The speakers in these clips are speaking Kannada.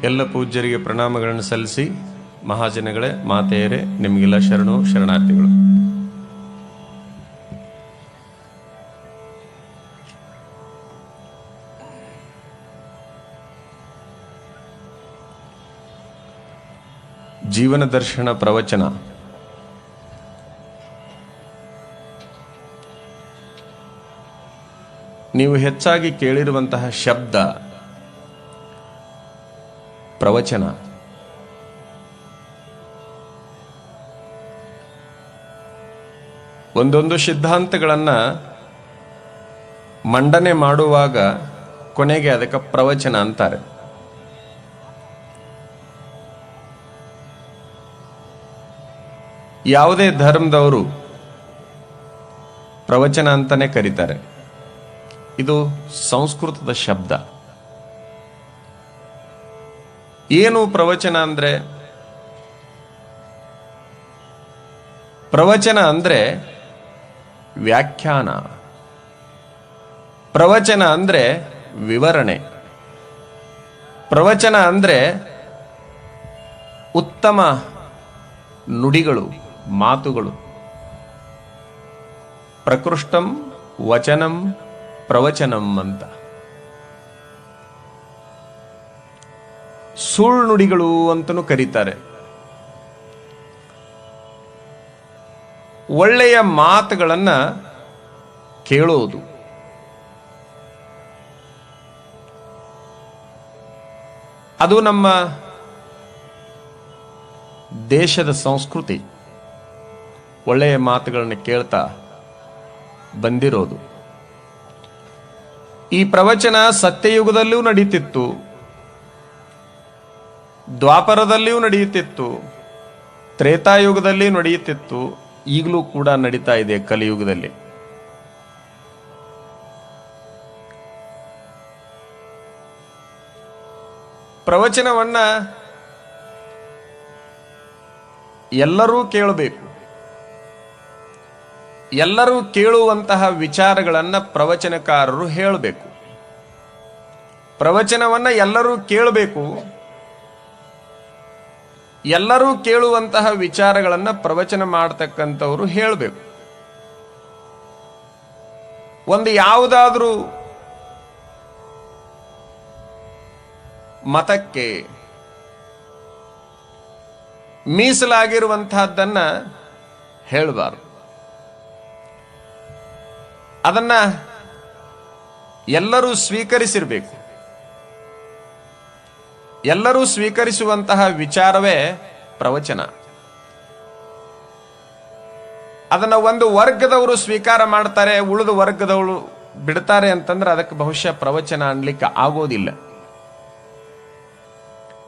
ಎಲ್ಲ ಪೂಜ್ಯರಿಗೆ ಪ್ರಣಾಮಗಳನ್ನು ಸಲ್ಲಿಸಿ, ಮಹಾಜನಗಳೇ, ಮಾತೆಯರೇ, ನಿಮಗೆಲ್ಲ ಶರಣು ಶರಣಾರ್ಥಿಗಳು. ಜೀವನ ದರ್ಶನ ಪ್ರವಚನ ನೀವು ಹೆಚ್ಚಾಗಿ ಕೇಳಿರುವಂತಹ ಶಬ್ದ ಪ್ರವಚನ. ಒಂದೊಂದು ಸಿದ್ಧಾಂತಗಳನ್ನು ಮಂಡನೆ ಮಾಡುವಾಗ ಕೊನೆಗೆ ಅದಕ್ಕೆ ಪ್ರವಚನ ಅಂತಾರೆ. ಯಾವುದೇ ಧರ್ಮದವರು ಪ್ರವಚನ ಅಂತಾನೆ ಕರೀತಾರೆ. ಇದು ಸಂಸ್ಕೃತದ ಶಬ್ದ. ಏನು ಪ್ರವಚನ ಅಂದ್ರೆ? ಪ್ರವಚನ ಅಂದ್ರೆ ವ್ಯಾಖ್ಯಾನ. ಪ್ರವಚನ ಅಂದ್ರೆ ವಿವರಣೆ. ಪ್ರವಚನ ಅಂದ್ರೆ ಉತ್ತಮ ನುಡಿಗಳು, ಮಾತುಗಳು. ಪ್ರಕೃಷ್ಟಂ ವಚನಂ ಪ್ರವಚನಂ ಅಂತ. ಸುಳ್ಳು ನುಡಿಗಳು ಅಂತನೂ ಕರೀತಾರೆ. ಒಳ್ಳೆಯ ಮಾತುಗಳನ್ನ ಕೇಳೋದು. ಅದು ನಮ್ಮ ದೇಶದ ಸಂಸ್ಕೃತಿ. ಒಳ್ಳೆಯ ಮಾತುಗಳನ್ನು ಕೇಳ್ತಾ ಬಂದಿರೋದು. ಈ ಪ್ರವಚನ ಸತ್ಯಯುಗದಲ್ಲಿಯೂ ನಡೀತಿತ್ತು, ದ್ವಾಪರದಲ್ಲಿಯೂ ನಡೆಯುತ್ತಿತ್ತು, ತ್ರೇತಾಯುಗದಲ್ಲಿ ನಡೆಯುತ್ತಿತ್ತು, ಈಗಲೂ ಕೂಡ ನಡೀತಾ ಇದೆ ಕಲಿಯುಗದಲ್ಲಿ. ಪ್ರವಚನವನ್ನ ಎಲ್ಲರೂ ಕೇಳಬೇಕು. ಎಲ್ಲರೂ ಕೇಳುವಂತಹ ವಿಚಾರಗಳನ್ನ ಪ್ರವಚನಕಾರರು ಹೇಳಬೇಕು. ಪ್ರವಚನವನ್ನ ಎಲ್ಲರೂ ಕೇಳಬೇಕು. ಎಲ್ಲರೂ ಕೇಳುವಂತಹ ವಿಚಾರಗಳನ್ನ ಪ್ರವಚನ ಮಾಡತಕ್ಕಂಥವ್ರು ಹೇಳಬೇಕು. ಒಂದು ಯಾವುದಾದ್ರೂ ಮತಕ್ಕೆ ಮೀಸಲಾಗಿರುವಂತಹದ್ದನ್ನ ಹೇಳಬಾರದು. ಅದನ್ನ ಎಲ್ಲರೂ ಸ್ವೀಕರಿಸಿರಬೇಕು. ಎಲ್ಲರೂ ಸ್ವೀಕರಿಸುವಂತಹ ವಿಚಾರವೇ ಪ್ರವಚನ. ಅದನ್ನ ಒಂದು ವರ್ಗದವರು ಸ್ವೀಕಾರ ಮಾಡ್ತಾರೆ, ಉಳಿದ ವರ್ಗದವರು ಬಿಡ್ತಾರೆ ಅಂತಂದ್ರೆ ಅದಕ್ಕೆ ಬಹುಶಃ ಪ್ರವಚನ ಅನ್ಲಿಕ್ಕೆ ಆಗೋದಿಲ್ಲ.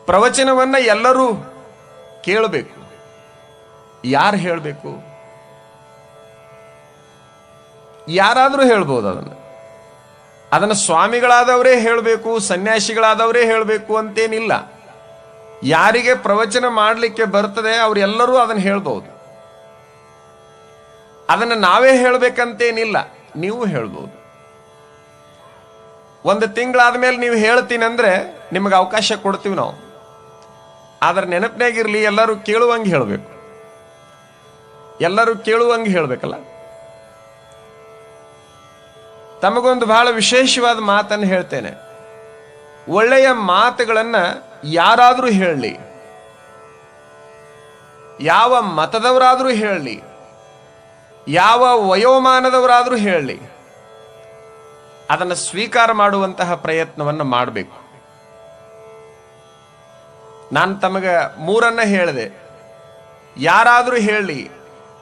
ಪ್ರವಚನವನ್ನ ಎಲ್ಲರೂ ಕೇಳಬೇಕು. ಯಾರು ಹೇಳಬೇಕು? ಯಾರಾದರೂ ಹೇಳ್ಬೋದು. ಅದನ್ನ ಸ್ವಾಮಿಗಳಾದವರೇ ಹೇಳಬೇಕು, ಸನ್ಯಾಸಿಗಳಾದವರೇ ಹೇಳಬೇಕು ಅಂತೇನಿಲ್ಲ. ಯಾರಿಗೆ ಪ್ರವಚನ ಮಾಡಲಿಕ್ಕೆ ಬರ್ತದೆ ಅವರೆಲ್ಲರೂ ಅದನ್ನು ಹೇಳ್ಬಹುದು. ಅದನ್ನ ನಾವೇ ಹೇಳ್ಬೇಕಂತೇನಿಲ್ಲ, ನೀವು ಹೇಳ್ಬೋದು. ಒಂದು ತಿಂಗಳಾದ್ಮೇಲೆ ನೀವು ಹೇಳ್ತೀನಿ ಅಂದ್ರೆ ನಿಮಗೆ ಅವಕಾಶ ಕೊಡ್ತೀವಿ ನಾವು. ಆದ್ರೆ ನೆನಪಿನಾಗಿರ್ಲಿ, ಎಲ್ಲರೂ ಕೇಳುವಂಗೆ ಹೇಳ್ಬೇಕು. ಎಲ್ಲರೂ ಕೇಳುವಂಗೆ ಹೇಳ್ಬೇಕಲ್ಲ. ತಮಗೊಂದು ಬಹಳ ವಿಶೇಷವಾದ ಮಾತನ್ನು ಹೇಳ್ತೇನೆ. ಒಳ್ಳೆಯ ಮಾತುಗಳನ್ನ ಯಾರಾದರೂ ಹೇಳಲಿ, ಯಾವ ಮತದವರಾದರೂ ಹೇಳಲಿ, ಯಾವ ವಯೋಮಾನದವರಾದರೂ ಹೇಳಲಿ, ಅದನ್ನು ಸ್ವೀಕಾರ ಮಾಡುವಂತಹ ಪ್ರಯತ್ನವನ್ನು ಮಾಡಬೇಕು. ನಾನು ತಮಗೆ ಮೂರನ್ನ ಹೇಳಿದೆ. ಯಾರಾದರೂ ಹೇಳಲಿ,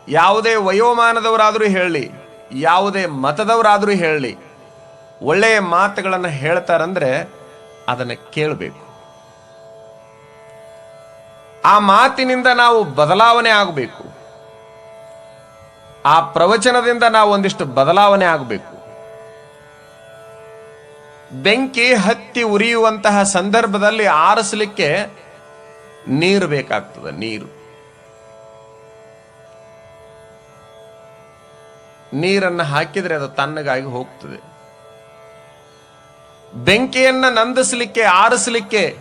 ಯಾವುದೇ ವಯೋಮಾನದವರಾದರೂ ಹೇಳಲಿ, ಯಾವುದೇ ಮತದವರಾದರೂ ಹೇಳಲಿ, ಒಳ್ಳೆಯ ಮಾತುಗಳನ್ನು ಹೇಳ್ತಾರಂದ್ರೆ ಅದನ್ನು ಕೇಳಬೇಕು. ಆ ಮಾತಿನಿಂದ ನಾವು ಬದಲಾವಣೆ ಆಗಬೇಕು. ಆ ಪ್ರವಚನದಿಂದ ನಾವು ಒಂದಿಷ್ಟು ಬದಲಾವಣೆ ಆಗಬೇಕು. ಬೆಂಕಿ ಹತ್ತಿ ಉರಿಯುವಂತಹ ಸಂದರ್ಭದಲ್ಲಿ ಆರಿಸಲಿಕ್ಕೆ ನೀರು ಬೇಕಾಗ್ತದೆ. ನೀರನ್ನು ಹಾಕಿದ್ರೆ ಅದು ತಣ್ಣಗಾಗಿ ಹೋಗ್ತದೆ. ಬೆಂಕಿಯನ್ನ ನಂದಿಸಲಿಕ್ಕೆ, ಆರಿಸಲಿಕ್ಕೆ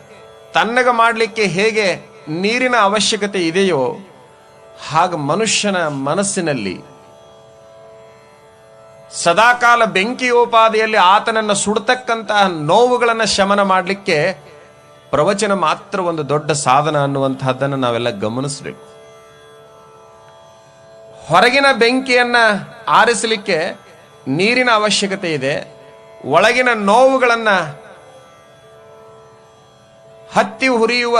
ತಣ್ಣಗ ಮಾಡಲಿಕ್ಕೆ ಹೇಗೆ ನೀರಿನ ಅವಶ್ಯಕತೆ ಇದೆಯೋ ಹಾಗೆ ಮನುಷ್ಯನ ಮನಸ್ಸಿನಲ್ಲಿ ಸದಾಕಾಲ ಬೆಂಕಿಯೋಪಾದಿಯಲ್ಲಿ ಆತನನ್ನು ಸುಡತಕ್ಕಂತಹ ನೋವುಗಳನ್ನು ಶಮನ ಮಾಡಲಿಕ್ಕೆ ಪ್ರವಚನ ಮಾತ್ರ ಒಂದು ದೊಡ್ಡ ಸಾಧನ ಅನ್ನುವಂತಹದ್ದನ್ನು ನಾವೆಲ್ಲ ಗಮನಿಸಬೇಕು. ಹೊರಗಿನ ಬೆಂಕಿಯನ್ನ ಆರಿಸಲಿಕ್ಕೆ ನೀರಿನ ಅವಶ್ಯಕತೆ ಇದೆ. ಒಳಗಿನ ನೋವುಗಳನ್ನು ಹತ್ತಿ ಹುರಿಯುವ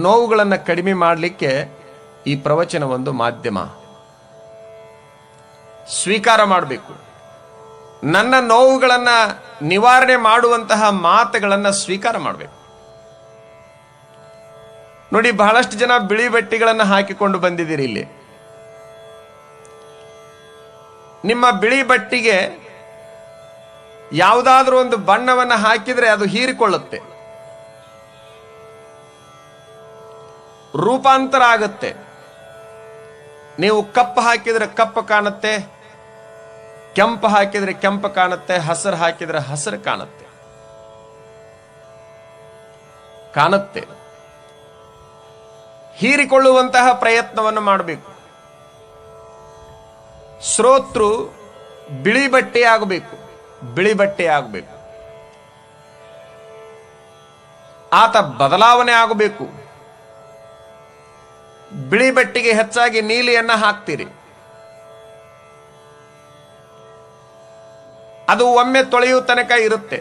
ನೋವುಗಳನ್ನು ಕಡಿಮೆ ಮಾಡಲಿಕ್ಕೆ ಈ ಪ್ರವಚನ ಒಂದು ಮಾಧ್ಯಮ. ಸ್ವೀಕಾರ ಮಾಡಬೇಕು. ನನ್ನ ನೋವುಗಳನ್ನು ನಿವಾರಣೆ ಮಾಡುವಂತಹ ಮಾತುಗಳನ್ನು ಸ್ವೀಕಾರ ಮಾಡಬೇಕು. ನೋಡಿ, ಬಹಳಷ್ಟು ಜನ ಬಿಳಿ ಬಟ್ಟೆಗಳನ್ನು ಹಾಕಿಕೊಂಡು ಬಂದಿದ್ದೀರಿ. ಇಲ್ಲಿ ನಿಮ್ಮ ಬಿಳಿ ಬಟ್ಟೆಗೆ ಯಾವುದಾದ್ರೂ ಒಂದು ಬಣ್ಣವನ್ನು ಹಾಕಿದ್ರೆ ಅದು ಹೀರಿಕೊಳ್ಳುತ್ತೆ, ರೂಪಾಂತರ ಆಗುತ್ತೆ. ನೀವು ಕಪ್ಪು ಹಾಕಿದ್ರೆ ಕಪ್ಪು ಕಾಣುತ್ತೆ, ಕೆಂಪು ಹಾಕಿದ್ರೆ ಕೆಂಪು ಕಾಣುತ್ತೆ, ಹಸಿರು ಹಾಕಿದ್ರೆ ಹಸಿರು ಕಾಣುತ್ತೆ. ಹೀರಿಕೊಳ್ಳುವಂತಹ ಪ್ರಯತ್ನವನ್ನು ಮಾಡಬೇಕು. ಶ್ರೋತೃ ಬಿಳಿ ಬಟ್ಟೆ ಆಗಬೇಕು. ಆತ ಬದಲಾವಣೆ ಆಗಬೇಕು. ಬಿಳಿ ಬಟ್ಟೆಗೆ ಹೆಚ್ಚಾಗಿ ನೀಲಿಯನ್ನ ಹಾಕ್ತೀರಿ, ಅದು ಒಮ್ಮೆ ತೊಳೆಯುವ ತನಕ ಇರುತ್ತೆ.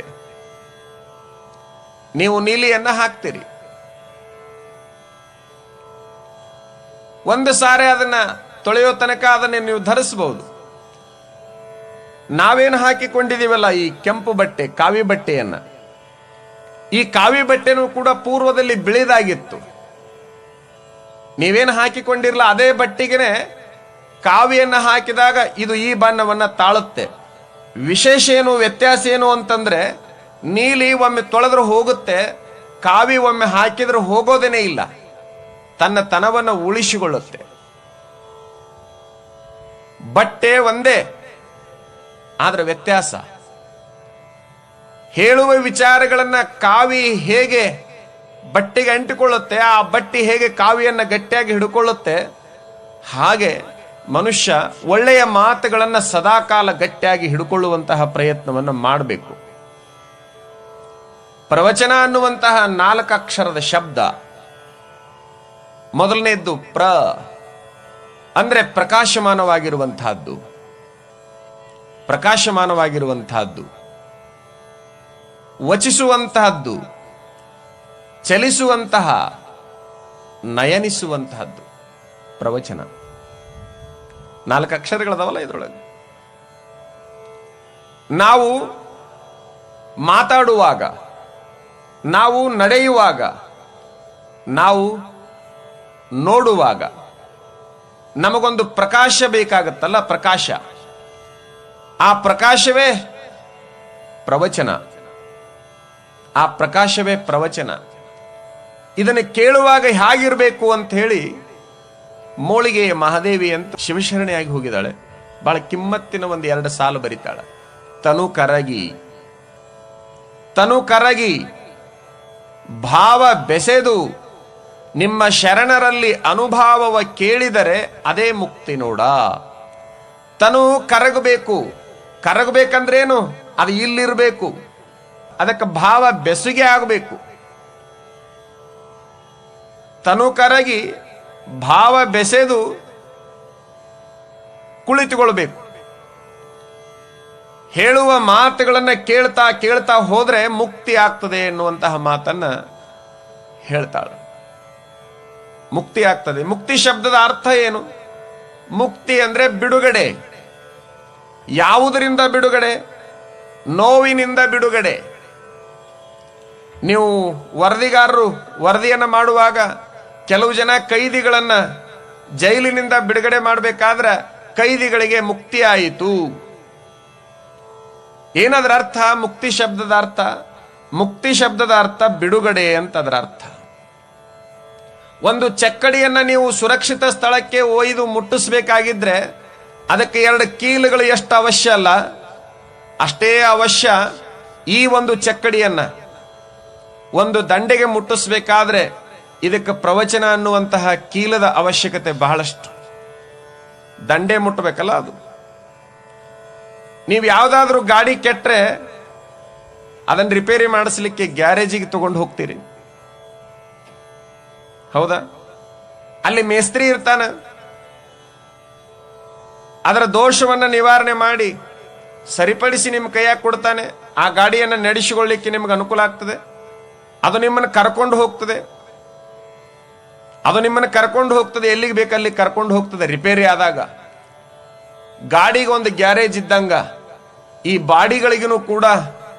ನೀವು ನೀಲಿಯನ್ನ ಹಾಕ್ತೀರಿ, ಒಂದು ಸಾರಿ ಅದನ್ನ ತೊಳೆಯೋ ತನಕ ಅದನ್ನ ನೀವು ಧರಿಸಬಹುದು. ನಾವೇನು ಹಾಕಿಕೊಂಡಿದೀವಲ್ಲ ಈ ಕೆಂಪು ಬಟ್ಟೆ, ಕಾವಿ ಬಟ್ಟೆಯನ್ನ, ಈ ಕಾವಿ ಬಟ್ಟೆನೂ ಕೂಡ ಪೂರ್ವದಲ್ಲಿ ಬಿಳಿದಾಗಿತ್ತು. ನೀವೇನು ಹಾಕಿಕೊಂಡಿರಲ್ಲ ಅದೇ ಬಟ್ಟೆಗೆ ಕಾವಿಯನ್ನ ಹಾಕಿದಾಗ ಇದು ಈ ಬಣ್ಣವನ್ನ ತಾಳುತ್ತೆ. ವಿಶೇಷ ಏನು, ವ್ಯತ್ಯಾಸ ಏನು ಅಂತಂದ್ರೆ, ನೀಲಿ ಒಮ್ಮೆ ತೊಳೆದ್ರೆ ಹೋಗುತ್ತೆ, ಕಾವಿ ಒಮ್ಮೆ ಹಾಕಿದ್ರೆ ಹೋಗೋದೇನೇ ಇಲ್ಲ, ತನ್ನ ತನವನ್ನು ಉಳಿಸಿಕೊಳ್ಳುತ್ತೆ. ಬಟ್ಟೆ ಒಂದೇ, ಆದ್ರೆ ವ್ಯತ್ಯಾಸ. ಹೇಳುವ ವಿಚಾರಗಳನ್ನ ಕಾವಿ ಹೇಗೆ ಬಟ್ಟೆಗೆ ಅಂಟಿಕೊಳ್ಳುತ್ತೆ, ಆ ಬಟ್ಟೆ ಹೇಗೆ ಕಾವಿಯನ್ನ ಗಟ್ಟಿಯಾಗಿ ಹಿಡ್ಕೊಳ್ಳುತ್ತೆ, ಹಾಗೆ ಮನುಷ್ಯ ಒಳ್ಳೆಯ ಮಾತುಗಳನ್ನು ಸದಾಕಾಲ ಗಟ್ಟಿಯಾಗಿ ಹಿಡ್ಕೊಳ್ಳುವಂತಹ ಪ್ರಯತ್ನವನ್ನು ಮಾಡಬೇಕು. ಪ್ರವಚನ ಅನ್ನುವಂತಹ 4 ಅಕ್ಷರದ ಶಬ್ದ. ಮೊದಲನೇದ್ದು ಪ್ರ ಅಂದ್ರೆ ಪ್ರಕಾಶಮಾನವಾಗಿರುವಂತಹದ್ದು, ವಚಿಸುವಂತಹದ್ದು, ಚಲಿಸುವಂತಹ, ನಯನಿಸುವಂತಹದ್ದು ಪ್ರವಚನ. 4 ಅಕ್ಷರಗಳದವಲ್ಲ ಇದರೊಳಗೆ. ನಾವು ಮಾತಾಡುವಾಗ, ನಾವು ನಡೆಯುವಾಗ, ನಾವು ನೋಡುವಾಗ ನಮಗೊಂದು ಪ್ರಕಾಶ ಬೇಕಾಗತ್ತಲ್ಲ, ಪ್ರಕಾಶ. ಆ ಪ್ರಕಾಶವೇ ಪ್ರವಚನ. ಇದನ್ನು ಕೇಳುವಾಗ ಹೇಗಿರಬೇಕು ಅಂತ ಹೇಳಿ ಮೋಳಿಗೆ ಮಹಾದೇವಿ ಅಂತ ಶಿವಶರಣೆಯಾಗಿ ಹೋಗಿದ್ದಾಳೆ. ಬಹಳ ಕಿಮ್ಮತ್ತಿನ ಒಂದು 2 ಸಾಲು ಬರೀತಾಳೆ. ತನು ಕರಗಿ ಭಾವ ಬೆಸೆದು ನಿಮ್ಮ ಶರಣರಲ್ಲಿ ಅನುಭಾವವ ಕೇಳಿದರೆ ಅದೇ ಮುಕ್ತಿ ನೋಡ. ತನು ಕರಗಬೇಕಂದ್ರೇನು, ಅದು ಇಲ್ಲಿರಬೇಕು, ಅದಕ್ಕೆ ಭಾವ ಬೆಸುಗೆ ಆಗಬೇಕು. ತನು ಕರಗಿ ಭಾವ ಬೆಸೆದು ಕುಳಿತುಕೊಳ್ಬೇಕು. ಹೇಳುವ ಮಾತುಗಳನ್ನು ಕೇಳ್ತಾ ಹೋದ್ರೆ ಮುಕ್ತಿ ಆಗ್ತದೆ ಎನ್ನುವಂತಹ ಮಾತನ್ನ ಹೇಳ್ತಾಳೆ. ಮುಕ್ತಿ ಆಗ್ತದೆ. ಮುಕ್ತಿ ಶಬ್ದದ ಅರ್ಥ ಏನು? ಮುಕ್ತಿ ಅಂದ್ರೆ ಬಿಡುಗಡೆ. ಯಾವುದರಿಂದ ಬಿಡುಗಡೆ? ನೋವಿನಿಂದ ಬಿಡುಗಡೆ. ನೀವು ವರದಿಗಾರರು ವರದಿಯನ್ನು ಮಾಡುವಾಗ ಕೆಲವು ಜನ ಕೈದಿಗಳನ್ನ ಜೈಲಿನಿಂದ ಬಿಡುಗಡೆ ಮಾಡಬೇಕಾದ್ರೆ ಕೈದಿಗಳಿಗೆ ಮುಕ್ತಿ ಆಯಿತು. ಏನದರ ಅರ್ಥ? ಮುಕ್ತಿ ಶಬ್ದದ ಅರ್ಥ ಬಿಡುಗಡೆ ಅಂತ ಅದರ ಅರ್ಥ. ಒಂದು ಚಕ್ಕಡಿಯನ್ನ ನೀವು ಸುರಕ್ಷಿತ ಸ್ಥಳಕ್ಕೆ ಒಯ್ದು ಮುಟ್ಟಿಸ್ಬೇಕಾಗಿದ್ರೆ ಅದಕ್ಕೆ 2 ಕೀಲುಗಳು ಎಷ್ಟು ಅವಶ್ಯ ಅಲ್ಲ, ಅಷ್ಟೇ ಅವಶ್ಯ ಈ ಒಂದು ಚಕ್ಕಡಿಯನ್ನ ಒಂದು ದಂಡೆಗೆ ಮುಟ್ಟಿಸ್ಬೇಕಾದ್ರೆ ಇದಕ್ಕೆ ಪ್ರವಚನ ಅನ್ನುವಂತಹ ಕೀಲದ ಅವಶ್ಯಕತೆ ಬಹಳಷ್ಟು. ದಂಡೆ ಮುಟ್ಟಬೇಕಲ್ಲ ಅದು. ನೀವು ಯಾವುದಾದ್ರೂ ಗಾಡಿ ಕೆಟ್ಟರೆ ಅದನ್ನು ರಿಪೇರಿ ಮಾಡಿಸ್ಲಿಕ್ಕೆ ಗ್ಯಾರೇಜಿಗೆ ತಗೊಂಡು ಹೋಗ್ತೀರಿ, ಹೌದಾ? ಅಲ್ಲಿ ಮೇಸ್ತ್ರಿ ಇರ್ತಾನ, ಅದರ ದೋಷವನ್ನ ನಿವಾರಣೆ ಮಾಡಿ ಸರಿಪಡಿಸಿ ನಿಮ್ಮ ಕೈಯಾಗ ಕೊಡ್ತಾನೆ. ಆ ಗಾಡಿಯನ್ನು ನಡೆಸಿಕೊಳ್ಳಿಕ್ಕೆ ನಿಮ್ಗೆ ಅನುಕೂಲ ಆಗ್ತದೆ. ಅದು ನಿಮ್ಮನ್ನು ಕರ್ಕೊಂಡು ಹೋಗ್ತದೆ. ಎಲ್ಲಿಗೆ ಬೇಕಲ್ಲಿ ಕರ್ಕೊಂಡು ಹೋಗ್ತದೆ ರಿಪೇರಿ ಆದಾಗ. ಗಾಡಿಗೆ ಒಂದು ಗ್ಯಾರೇಜ್ ಇದ್ದಂಗ ಈ ಬಾಡಿಗಳಿಗೂ ಕೂಡ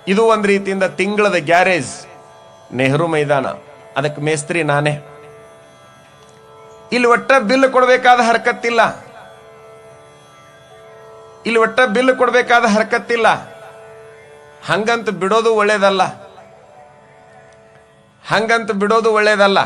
ಇದು ಒಂದು ರೀತಿಯಿಂದ ತಿಂಗಳದ ಗ್ಯಾರೇಜ್. ನೆಹರು ಮೈದಾನ, ಅದಕ್ಕೆ ಮೇಸ್ತ್ರಿ ನಾನೇ. ಇಲ್ಲಿ ಒಟ್ಟ ಬಿಲ್ ಕೊಡಬೇಕಾದ ಹರಕತ್ತಿಲ್ಲ. ಹಂಗಂತ ಬಿಡೋದು ಒಳ್ಳೇದಲ್ಲ.